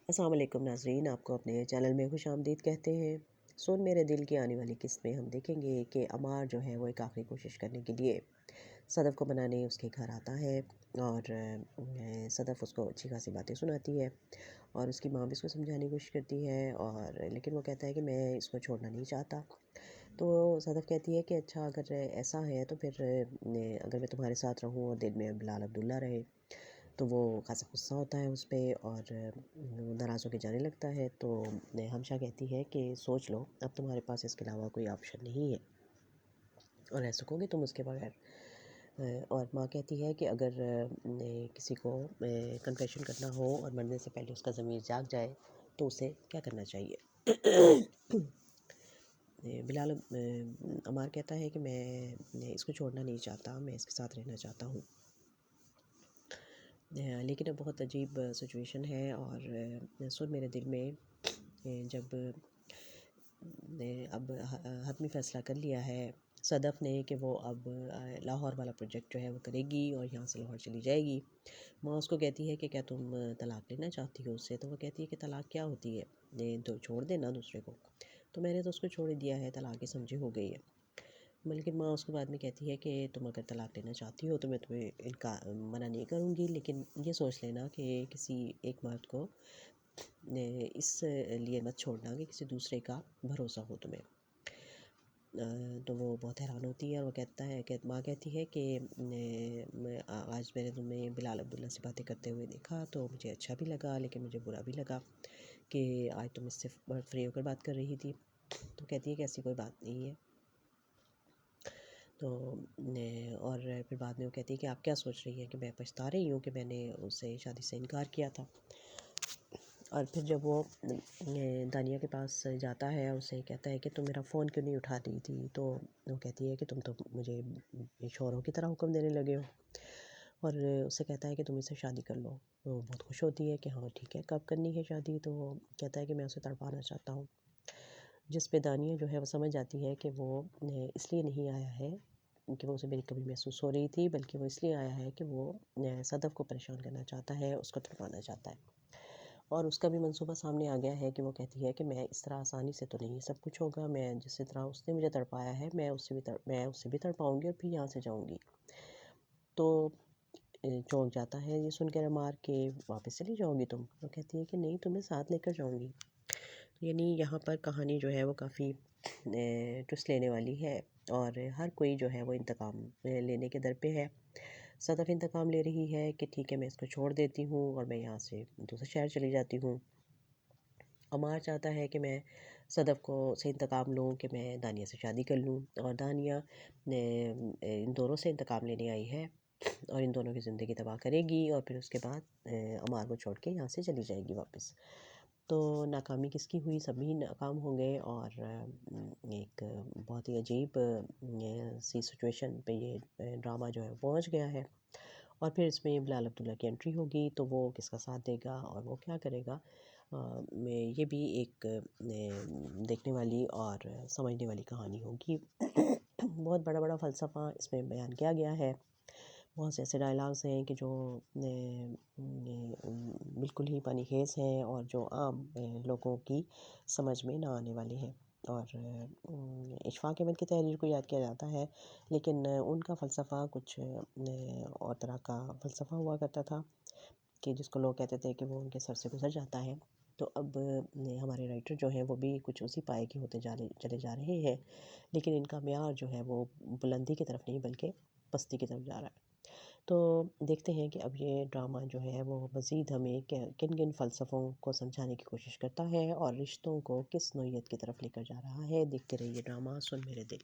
السلام علیکم ناظرین، آپ کو اپنے چینل میں خوش آمدید کہتے ہیں۔ سون میرے دل کی آنے والی قسط میں ہم دیکھیں گے کہ عمار جو ہے وہ ایک آخری کوشش کرنے کے لیے صدف کو منانے اس کے گھر آتا ہے، اور صدف اس کو اچھی خاصی باتیں سناتی ہے، اور اس کی ماں بھی اس کو سمجھانے کی کوشش کرتی ہے، اور لیکن وہ کہتا ہے کہ میں اس کو چھوڑنا نہیں چاہتا۔ تو صدف کہتی ہے کہ اچھا اگر ایسا ہے تو پھر اگر میں تمہارے ساتھ رہوں اور دل میں بلال عبداللہ رہے۔ تو وہ خاصا غصہ ہوتا ہے اس پہ، اور وہ ناراض ہو کے جانے لگتا ہے۔ تو ہمشہ کہتی ہے کہ سوچ لو، اب تمہارے پاس اس کے علاوہ کوئی آپشن نہیں ہے اور رہ سکو گے تم اس کے بغیر۔ اور ماں کہتی ہے کہ اگر کسی کو کنفیشن کرنا ہو اور مرنے سے پہلے اس کا ضمیر جاگ جائے تو اسے کیا کرنا چاہیے؟ بلال عمار کہتا ہے کہ میں اس کو چھوڑنا نہیں چاہتا، میں اس کے ساتھ رہنا چاہتا ہوں، لیکن اب بہت عجیب سچویشن ہے، اور سن میرے دل میں جب اب حتمی فیصلہ کر لیا ہے صدف نے کہ وہ اب لاہور والا پروجیکٹ جو ہے وہ کرے گی اور یہاں سے لاہور چلی جائے گی۔ ماں اس کو کہتی ہے کہ کیا تم طلاق لینا چاہتی ہو اس سے؟ تو وہ کہتی ہے کہ طلاق کیا ہوتی ہے، تو چھوڑ دینا دوسرے کو۔ تو میں نے تو اس کو چھوڑ دیا ہے، طلاق ہی سمجھے ہو گئی ہے۔ بلکہ ماں اس کو بعد میں کہتی ہے کہ تم اگر طلاق لینا چاہتی ہو تو میں تمہیں منع نہیں کروں گی، لیکن یہ سوچ لینا کہ کسی ایک مرد کو اس لیے مت چھوڑنا کہ کسی دوسرے کا بھروسہ ہو تمہیں۔ تو وہ بہت حیران ہوتی ہے، اور وہ کہتا ہے کہ ماں کہتی ہے کہ آج میں نے تمہیں بلال عبداللہ سے باتیں کرتے ہوئے دیکھا تو مجھے اچھا بھی لگا، لیکن مجھے برا بھی لگا کہ آج تم اس سے بہت فری ہو کر بات کر رہی تھی۔ تو کہتی ہے کہ ایسی کوئی بات نہیں ہے۔ تو اور پھر بعد میں وہ کہتی ہے کہ آپ کیا سوچ رہی ہیں کہ میں پچھتا رہی ہوں کہ میں نے اس سے شادی سے انکار کیا تھا؟ اور پھر جب وہ دانیہ کے پاس جاتا ہے اور اسے کہتا ہے کہ تم میرا فون کیوں نہیں اٹھا رہی تھی، تو وہ کہتی ہے کہ تم تو مجھے شوہروں کی طرح حکم دینے لگے ہو، اور اسے کہتا ہے کہ تم اسے شادی کر لو۔ وہ بہت خوش ہوتی ہے کہ ہاں ٹھیک ہے، کب کرنی ہے شادی؟ تو وہ کہتا ہے کہ میں اسے تڑپانا چاہتا ہوں، جس پہ دانیہ جو ہے وہ سمجھ جاتی ہے کہ وہ اس لیے نہیں آیا ہے کہ وہ اسے میری کمی محسوس ہو رہی تھی، بلکہ وہ اس لیے آیا ہے کہ وہ صدف کو پریشان کرنا چاہتا ہے، اس کو تڑپانا چاہتا ہے۔ اور اس کا بھی منصوبہ سامنے آ گیا ہے کہ وہ کہتی ہے کہ میں اس طرح آسانی سے تو نہیں سب کچھ ہوگا، میں جس طرح اس نے مجھے تڑپایا ہے میں اس سے بھی تڑپاؤں گی اور پھر یہاں سے جاؤں گی۔ تو چونک جاتا ہے یہ سن کر عمار کہ واپس چلی جاؤ گی تم؟ وہ کہتی ہے کہ نہیں، تمہیں ساتھ لے کر جاؤں گی۔ یعنی یہاں پر کہانی جو ہے وہ کافی ٹوسٹ لینے والی ہے، اور ہر کوئی جو ہے وہ انتقام لینے کے در پہ ہے۔ صدف انتقام لے رہی ہے کہ ٹھیک ہے میں اس کو چھوڑ دیتی ہوں اور میں یہاں سے دوسرے شہر چلی جاتی ہوں۔ عمار چاہتا ہے کہ میں صدف کو سے انتقام لوں، کہ میں دانیہ سے شادی کر لوں، اور دانیہ ان دونوں سے انتقام لینے آئی ہے اور ان دونوں کی زندگی تباہ کرے گی، اور پھر اس کے بعد عمار کو چھوڑ کے یہاں سے چلی جائے گی واپس۔ تو ناکامی کس کی ہوئی؟ سبھی ناکام ہوں گے، اور ایک بہت ہی عجیب سی سچویشن پہ یہ ڈرامہ جو ہے پہنچ گیا ہے۔ اور پھر اس میں بلال عبداللہ کی انٹری ہوگی، تو وہ کس کا ساتھ دے گا اور وہ کیا کرے گا؟ یہ بھی ایک دیکھنے والی اور سمجھنے والی کہانی ہوگی۔ بہت بڑا بڑا فلسفہ اس میں بیان کیا گیا ہے، بہت سے ایسے ڈائلاگز ہیں کہ جو بالکل ہی پانی خیز ہیں اور جو عام لوگوں کی سمجھ میں نہ آنے والے ہیں۔ اور اشفاق احمد کی تحریر کو یاد کیا جاتا ہے، لیکن ان کا فلسفہ کچھ اور طرح کا فلسفہ ہوا کرتا تھا کہ جس کو لوگ کہتے تھے کہ وہ ان کے سر سے گزر جاتا ہے۔ تو اب ہمارے رائٹر جو ہیں وہ بھی کچھ اسی پائے کے ہوتے چلے جا رہے ہیں، لیکن ان کا معیار جو ہے وہ بلندی کی طرف نہیں بلکہ پستی کی طرف جا رہا ہے۔ تو دیکھتے ہیں کہ اب یہ ڈرامہ جو ہے وہ مزید ہمیں کن کن فلسفوں کو سمجھانے کی کوشش کرتا ہے اور رشتوں کو کس نوعیت کی طرف لے کر جا رہا ہے۔ دیکھتے رہیے ڈرامہ سن میرے دل۔